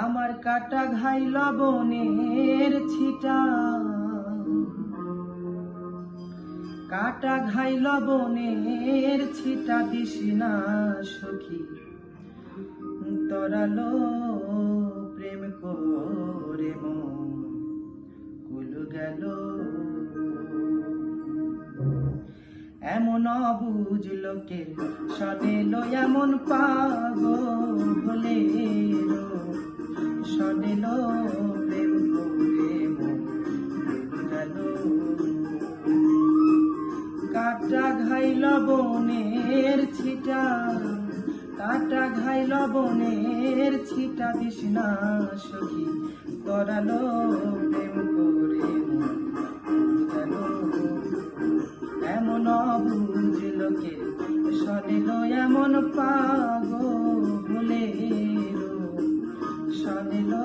আমার কাটা ঘাই লবণের ছিটা, কাটা ঘাই লবণের ছিটা দিস না সখী, তরালো প্রেম করে মন কুল গেল। এমন অবুঝ লোকের সনেলো এমন পাগল হলেলো, সনেলো প্রেম করে মন কুল গেল। কাটা ঘাই লবণের ছিটা, কাটা ঘাই লবণের ছিটা দিস না সখী, তরালো প্রেম করে মন কুল গেল। এমন অবুঝ লোকে সনেলো এমন পাগল হলেলো, সনেলো